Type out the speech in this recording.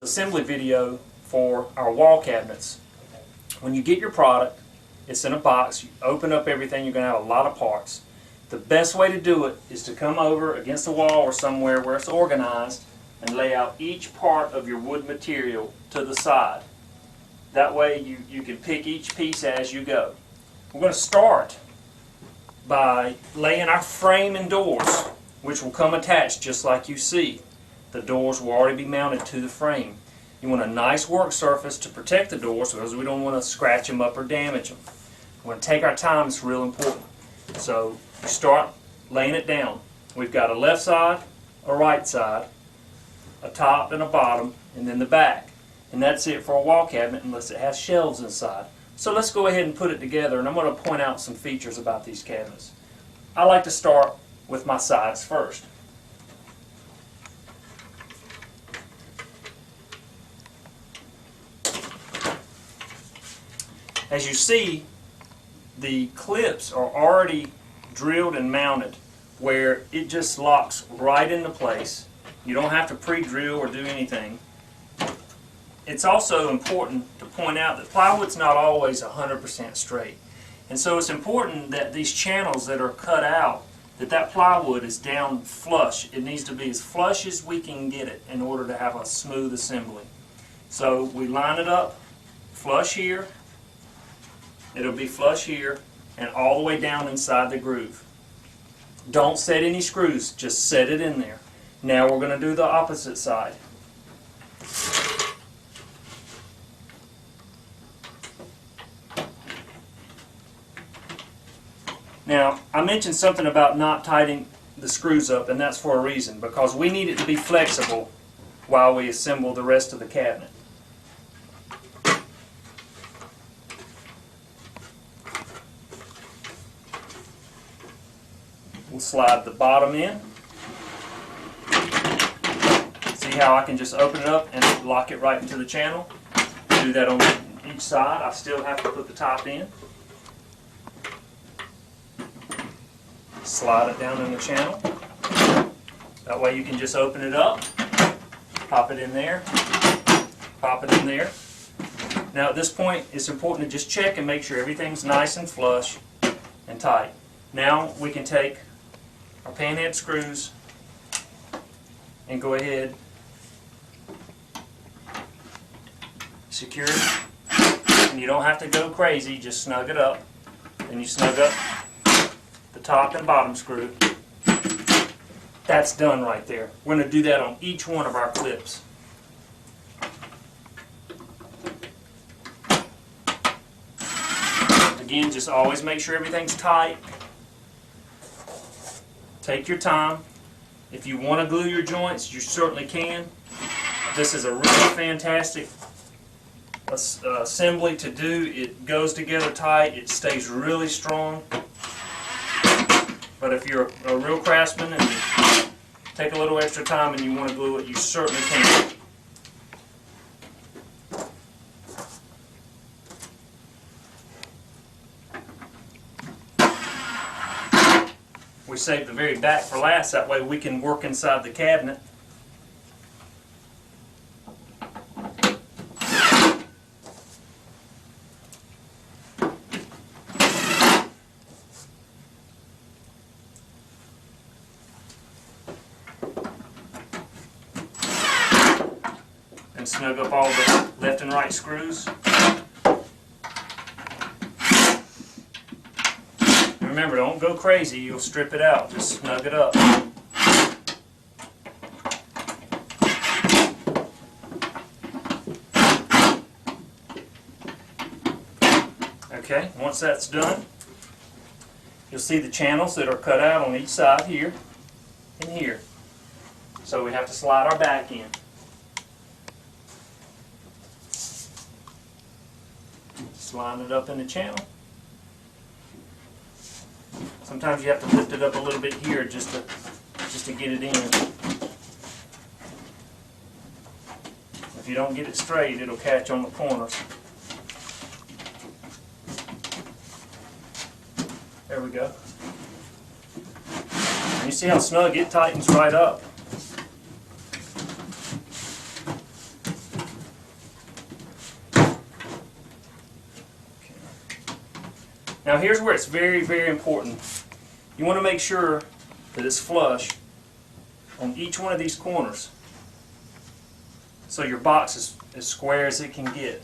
assembly video for our wall cabinets. When you get your product, it's in a box, you open up everything, you're going to have a lot of parts. The best way to do it is to come over against the wall or somewhere where it's organized and lay out each part of your wood material to the side. That way you can pick each piece as you go. We're going to start by laying our frame and doors, which will come attached just like you see. The doors will already be mounted to the frame. You want a nice work surface to protect the doors because we don't want to scratch them up or damage them. We want to take our time, it's real important. So you start laying it down. We've got a left side, a right side, a top and a bottom, and then the back. And that's it for a wall cabinet unless it has shelves inside. So let's go ahead and put it together, and I'm going to point out some features about these cabinets. I like to start with my sides first. As you see, the clips are already drilled and mounted where it just locks right into place. You don't have to pre-drill or do anything. It's also important to point out that plywood's not always 100% straight. And so it's important that these channels that are cut out, that plywood is down flush. It needs to be as flush as we can get it in order to have a smooth assembly. So we line it up flush here, it'll be flush here, and all the way down inside the groove. Don't set any screws, just set it in there. Now we're going to do the opposite side. Now, I mentioned something about not tightening the screws up, and that's for a reason, because we need it to be flexible while we assemble the rest of the cabinet. We'll slide the bottom in. See how I can just open it up and lock it right into the channel? Do that on each side. I still have to put the top in. Slide it down in the channel. That way you can just open it up, pop it in there, pop it in there. Now at this point it's important to just check and make sure everything's nice and flush and tight. Now we can take our panhead screws and go ahead, secure it, and you don't have to go crazy, just snug it up. Then you snug up the top and bottom screw. That's done right there. We're going to do that on each one of our clips. Again, just always make sure everything's tight. Take your time. If you want to glue your joints, you certainly can. This is a really fantastic assembly to do. It goes together tight. It stays really strong. But if you're a real craftsman and you take a little extra time and you want to glue it, you certainly can. We save the very back for last, that way we can work inside the cabinet. And snug up all the left and right screws. Remember, don't go crazy, you'll strip it out. Just snug it up. Okay, once that's done, you'll see the channels that are cut out on each side here and here. So we have to slide our back in. Just line it up in the channel. Sometimes you have to lift it up a little bit here just to get it in. If you don't get it straight, it'll catch on the corners. There we go. And you see how snug it tightens right up. Now here's where it's very, very important. You want to make sure that it's flush on each one of these corners, so your box is as square as it can get.